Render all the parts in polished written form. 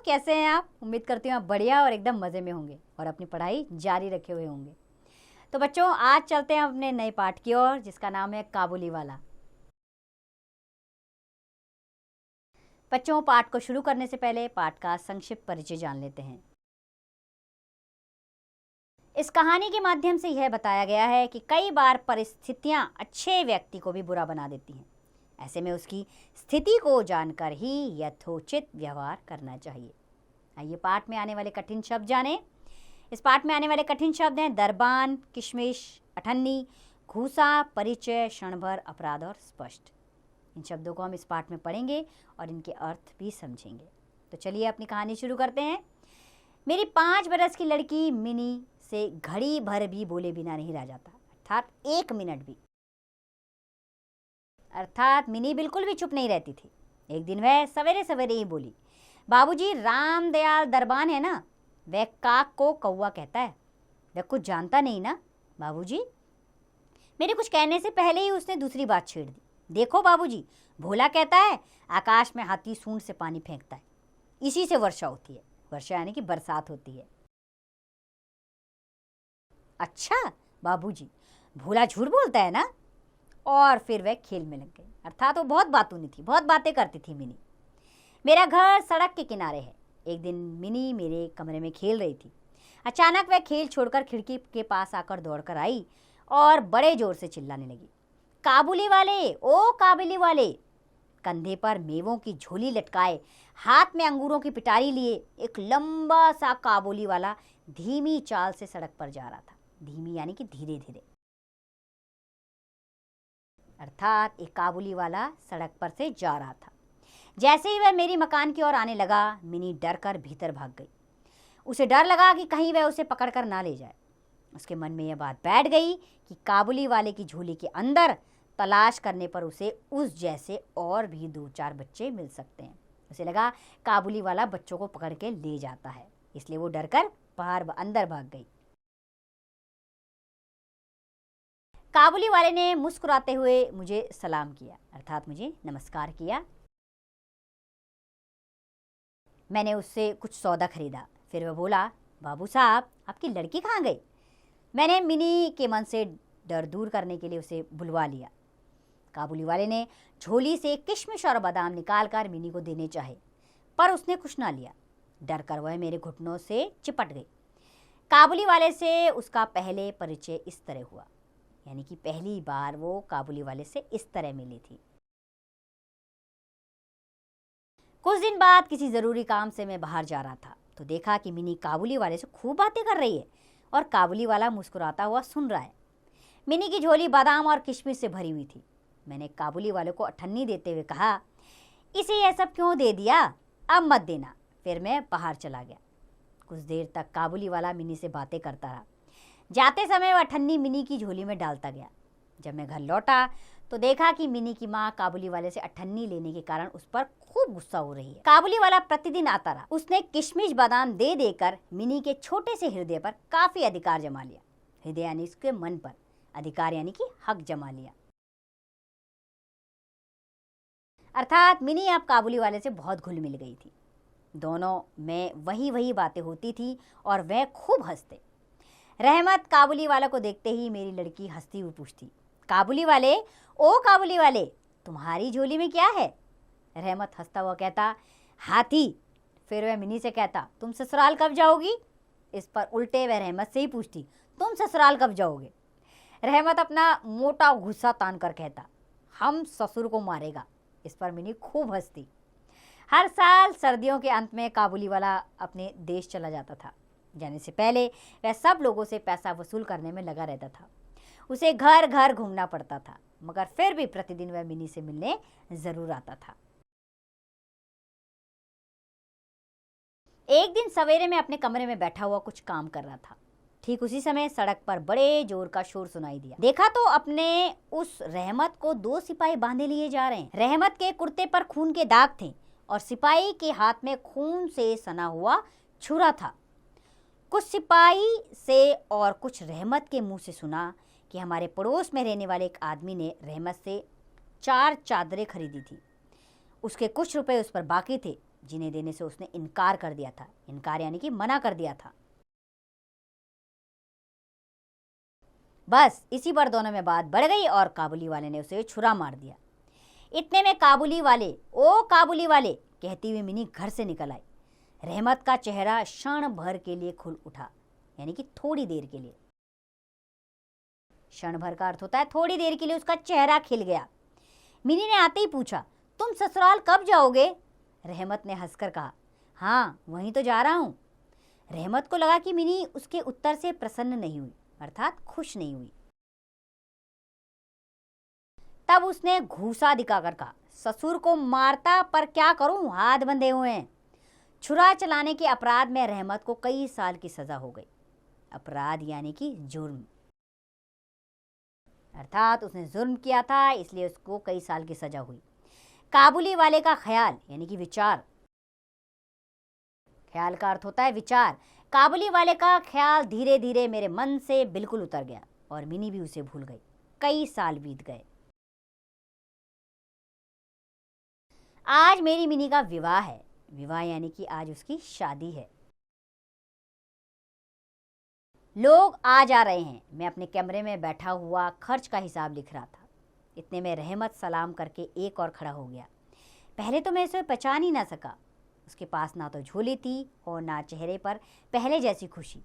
कैसे हैं आप? उम्मीद करती हूँ आप बढ़िया और एकदम मज़े में होंगे और अपनी पढ़ाई जारी रखे हुए होंगे। तो बच्चों, आज चलते हैं अपने नए पाठ की ओर, जिसका नाम है काबुलीवाला। बच्चों, पाठ को शुरू करने से पहले पाठ का संक्षिप्त परिचय जान लेते हैं। इस कहानी के माध्यम से यह बताया गया है कि कई बार परिस्थितियाँ अच्छे व्यक्ति को भी बुरा बना देती हैं। ऐसे में उसकी स्थिति को जानकर ही यथोचित व्यवहार करना चाहिए। आइए पाठ में आने वाले कठिन शब्द जानें। इस पाठ में आने वाले कठिन शब्द हैं दरबान, किशमिश, अठन्नी, घूसा, परिचय, क्षणभर, अपराध और स्पष्ट। इन शब्दों को हम इस पाठ में पढ़ेंगे और इनके अर्थ भी समझेंगे। तो चलिए अपनी कहानी शुरू करते हैं। मेरी 5 बरस की लड़की मिनी से घड़ी भर भी बोले बिना नहीं रह जाता, अर्थात 1 मिनट भी। अर्थात मिनी बिल्कुल भी चुप नहीं रहती थी। एक दिन वह सवेरे सवेरे ही बोली, बाबूजी, रामदयाल दरबान है ना, वह काक को कौवा कहता है। वह कुछ जानता नहीं ना बाबूजी। मेरे कुछ कहने से पहले ही उसने दूसरी बात छेड़ दी। देखो बाबूजी, भोला कहता है आकाश में हाथी सूंड से पानी फेंकता है, इसी से वर्षा होती है। वर्षा यानी कि बरसात होती है। अच्छा बाबूजी, भोला झूठ बोलता है ना। और फिर वह खेल में लग गई। अर्थात वो बहुत बातूनी थी, बहुत बातें करती थी मिनी। मेरा घर सड़क के किनारे है। एक दिन मिनी मेरे कमरे में खेल रही थी। अचानक वह खेल छोड़कर खिड़की के पास आकर दौड़कर आई और बड़े जोर से चिल्लाने लगी, काबुली वाले, ओ काबुली वाले। कंधे पर मेवों की झोली लटकाए, हाथ में अंगूरों की पिटारी लिए एक लंबा सा काबुली वाला धीमी चाल से सड़क पर जा रहा था। धीमी यानी कि धीरे धीरे। अर्थात एक काबुली वाला सड़क पर से जा रहा था। जैसे ही वह मेरी मकान की ओर आने लगा, मिनी डर कर भीतर भाग गई। उसे डर लगा कि कहीं वह उसे पकड़कर ना ले जाए। उसके मन में यह बात बैठ गई कि काबुली वाले की झोली के अंदर तलाश करने पर उसे उस जैसे और भी 2-4 बच्चे मिल सकते हैं। उसे लगा काबुली वाला बच्चों को पकड़ के ले जाता है, इसलिए वो डरकर बाहर अंदर भाग गई। काबुली वाले ने मुस्कुराते हुए मुझे सलाम किया, अर्थात मुझे नमस्कार किया। मैंने उससे कुछ सौदा खरीदा। फिर वह बोला, बाबू साहब, आपकी लड़की कहाँ गई? मैंने मिनी के मन से डर दूर करने के लिए उसे बुलवा लिया। काबुली वाले ने झोली से किशमिश और बादाम निकालकर मिनी को देने चाहे, पर उसने कुछ ना लिया। डर कर वह मेरे घुटनों से चिपट गई। काबुली वाले से उसका पहले परिचय इस तरह हुआ, यानी कि पहली बार वो काबुली वाले से इस तरह मिली थी। कुछ दिन बाद किसी ज़रूरी काम से मैं बाहर जा रहा था तो देखा कि मिनी काबुली वाले से खूब बातें कर रही है और काबुली वाला मुस्कुराता हुआ सुन रहा है। मिनी की झोली बादाम और किशमिश से भरी हुई थी। मैंने काबुली वाले को अठन्नी देते हुए कहा, इसे यह सब क्यों दे दिया, अब मत देना। फिर मैं बाहर चला गया। कुछ देर तक काबुली वाला मिनी से बातें करता रहा। जाते समय वह अठन्नी मिनी की झोली में डालता गया। जब मैं घर लौटा तो देखा कि मिनी की माँ काबुली वाले से अठन्नी लेने के कारण उस पर खूब गुस्सा हो रही है। काबुली वाला प्रतिदिन आता रहा। उसने किशमिश बादाम दे देकर मिनी के छोटे से हृदय पर काफी अधिकार जमा लिया। हृदय यानी उसके मन पर, अधिकार यानी कि हक जमा लिया। अर्थात मिनी अब काबुली वाले से बहुत घुल मिल गई थी। दोनों में वही बातें होती थी और वह खूब हंसते। रहमत काबुली वाला को देखते ही मेरी लड़की हंसती हुई पूछती, काबुली वाले, ओ काबुली वाले, तुम्हारी झोली में क्या है? रहमत हंसता हुआ कहता, हाथी। फिर वह मिनी से कहता, तुम ससुराल कब जाओगी? इस पर उल्टे वह रहमत से ही पूछती, तुम ससुराल कब जाओगे? रहमत अपना मोटा गुस्सा तान कर कहता, हम ससुर को मारेगा। इस पर मिनी खूब हंसती। हर साल सर्दियों के अंत में काबुली वाला अपने देश चला जाता था। जाने से पहले वह सब लोगों से पैसा वसूल करने में लगा रहता था। उसे घर घर घूमना पड़ता था, मगर फिर भी प्रतिदिन वह मिनी से मिलने जरूर आता था। एक दिन सवेरे में अपने कमरे में बैठा हुआ कुछ काम कर रहा था। ठीक उसी समय सड़क पर बड़े जोर का शोर सुनाई दिया। देखा तो अपने उस रहमत को 2 सिपाही बांधे लिए जा रहे हैं। रहमत के कुर्ते पर खून के दाग थे और सिपाही के हाथ में खून से सना हुआ छुरा था। कुछ सिपाही से और कुछ रहमत के मुंह से सुना कि हमारे पड़ोस में रहने वाले एक आदमी ने रहमत से 4 चादरें खरीदी थी। उसके कुछ रुपए उस पर बाकी थे। जिन्हें देने से उसने इनकार कर दिया था। इनकार यानी कि मना कर दिया था। बस इसी पर दोनों में बात बढ़ गई और काबुली वाले ने उसे छुरा मार दिया। इतने में काबुली वाले, ओ काबुली वाले कहती हुई मिनी घर से निकल आई। रहमत का चेहरा क्षण भर के लिए खुल उठा, यानी कि थोड़ी देर के लिए। क्षण भर का अर्थ होता है थोड़ी देर के लिए उसका चेहरा खिल गया। मिनी ने आते ही पूछा, तुम ससुराल कब जाओगे? रहमत ने हंसकर कहा, हाँ वहीं तो जा रहा हूं। रहमत को लगा कि मिनी उसके उत्तर से प्रसन्न नहीं हुई, अर्थात खुश नहीं हुई। तब उसने घूसा दिखाकर कहा, ससुर को मारता पर क्या करूं, हाथ बंधे हुए हैं। छुरा चलाने के अपराध में रहमत को कई साल की सजा हो गई। अपराध यानी कि जुर्म, अर्थात उसने जुर्म किया था, इसलिए उसको कई साल की सजा हुई। काबुली वाले का ख्याल यानी कि विचार, ख्याल का अर्थ होता है विचार। काबुली वाले का ख्याल धीरे धीरे मेरे मन से बिल्कुल उतर गया और मिनी भी उसे भूल गई। कई साल बीत गए। आज मेरी मिनी का विवाह है। विवाह यानी कि आज उसकी शादी है। लोग आ जा रहे हैं। मैं अपने कमरे में बैठा हुआ खर्च का हिसाब लिख रहा था। इतने में रहमत सलाम करके एक और खड़ा हो गया। पहले तो मैं उसे पहचान ही ना सका। उसके पास ना तो झोली थी और ना चेहरे पर पहले जैसी खुशी।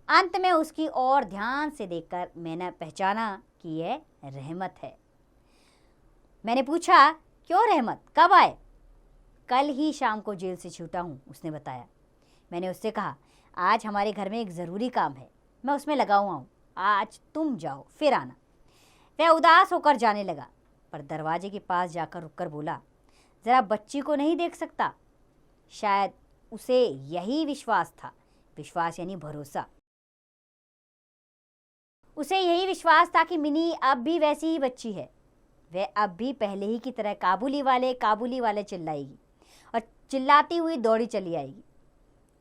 अंत में उसकी ओर ध्यान से देखकर मैंने पहचाना कि यह रहमत है। मैंने पूछा, क्यों रहमत, कब आए? कल ही शाम को जेल से छूटा हूँ, उसने बताया। मैंने उससे कहा, आज हमारे घर में एक ज़रूरी काम है, मैं उसमें लगा हुआ हूँ, आज तुम जाओ फिर आना। वह उदास होकर जाने लगा, पर दरवाजे के पास जाकर रुककर बोला, ज़रा बच्ची को नहीं देख सकता? शायद उसे यही विश्वास था। विश्वास यानी भरोसा। उसे यही विश्वास था कि मिनी अब भी वैसी ही बच्ची है। वह अब भी पहले ही की तरह काबुली वाले चिल्लाएगी और चिल्लाती हुई दौड़ी चली आएगी।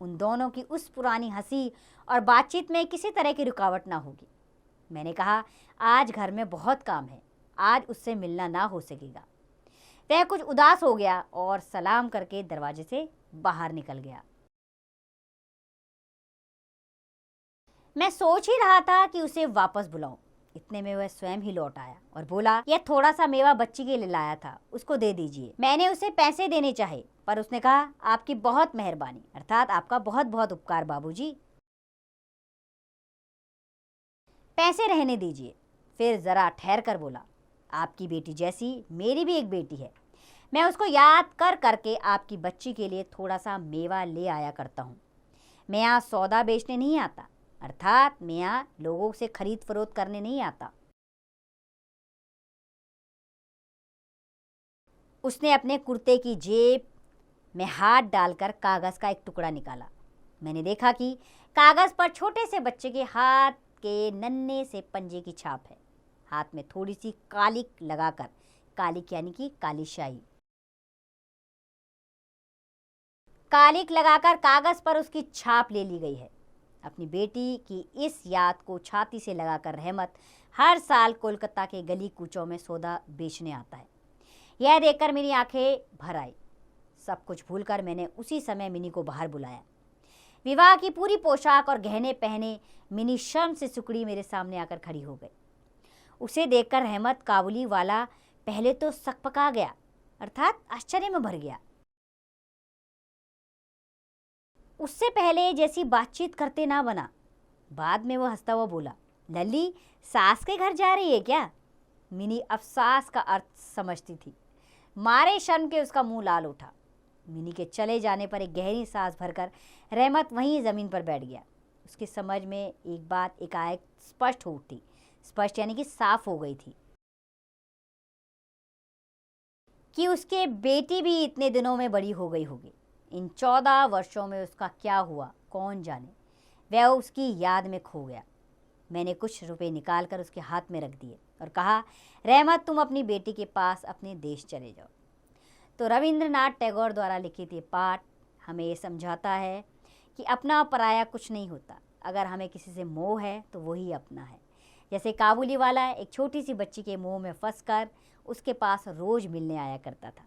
उन दोनों की उस पुरानी हंसी और बातचीत में किसी तरह की रुकावट ना होगी। मैंने कहा, आज घर में बहुत काम है, आज उससे मिलना ना हो सकेगा। वह कुछ उदास हो गया और सलाम करके दरवाजे से बाहर निकल गया। मैं सोच ही रहा था कि उसे वापस बुलाऊं। इतने में वह स्वयं ही लौट आया और बोला, यह थोड़ा सा मेवा बच्ची के लिए लाया था, उसको दे दीजिए। मैंने उसे पैसे देने चाहे, पर उसने कहा, आपकी बहुत मेहरबानी, अर्थात आपका बहुत बहुत उपकार बाबूजी, पैसे रहने दीजिए। फिर जरा ठहर कर बोला, आपकी बेटी जैसी मेरी भी एक बेटी है। मैं उसको याद कर करके आपकी बच्ची के लिए थोड़ा सा मेवा ले आया करता हूँ। मैं यहाँ सौदा बेचने नहीं आता, अर्थात मैं यहाँ लोगों से खरीद फरोख्त करने नहीं आता। उसने अपने कुर्ते की जेब में हाथ डालकर कागज़ का एक टुकड़ा निकाला। मैंने देखा कि कागज़ पर छोटे से बच्चे के हाथ के नन्हे से पंजे की छाप है। हाथ में थोड़ी सी कालिक लगाकर, कालिक यानी कि काली शाही, कालिक लगाकर कागज़ पर उसकी छाप ले ली गई है। अपनी बेटी की इस याद को छाती से लगाकर रहमत हर साल कोलकाता के गली कूचों में सौदा बेचने आता है। यह देखकर मेरी आंखें भर आई। सब कुछ भूलकर मैंने उसी समय मिनी को बाहर बुलाया। विवाह की पूरी पोशाक और गहने पहने मिनी शर्म से सुकड़ी मेरे सामने आकर खड़ी हो गई। उसे देखकर रहमत काबुली वाला पहले तो सकपका गया, अर्थात आश्चर्य में भर गया। उससे पहले जैसी बातचीत करते ना बना। बाद में वो हंसता हुआ बोला, लल्ली सास के घर जा रही है क्या? मिनी अफसास का अर्थ समझती थी। मारे शर्म के उसका मुंह लाल उठा। मिनी के चले जाने पर एक गहरी सांस भरकर रहमत वहीं ज़मीन पर बैठ गया। उसकी समझ में एक बात एकाएक स्पष्ट हो उठी। स्पष्ट यानी कि साफ हो गई थी कि उसके बेटी भी इतने दिनों में बड़ी हो गई होगी। इन 14 वर्षों में उसका क्या हुआ कौन जाने। वह उसकी याद में खो गया। मैंने कुछ रुपए निकालकर उसके हाथ में रख दिए और कहा, रहमत तुम अपनी बेटी के पास अपने देश चले जाओ। तो रविंद्रनाथ टैगोर द्वारा लिखित ये पाठ हमें ये समझाता है कि अपना पराया कुछ नहीं होता। अगर हमें किसी से मोह है तो वही अपना है। जैसे काबुली वाला एक छोटी सी बच्ची के मोह में फंसकर उसके पास रोज़ मिलने आया करता था।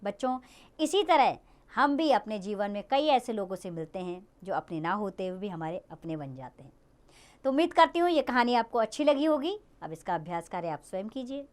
बच्चों, इसी तरह हम भी अपने जीवन में कई ऐसे लोगों से मिलते हैं जो अपने ना होते हुए भी हमारे अपने बन जाते हैं। तो उम्मीद करती हूँ ये कहानी आपको अच्छी लगी होगी। अब इसका अभ्यास कार्य आप स्वयं कीजिए।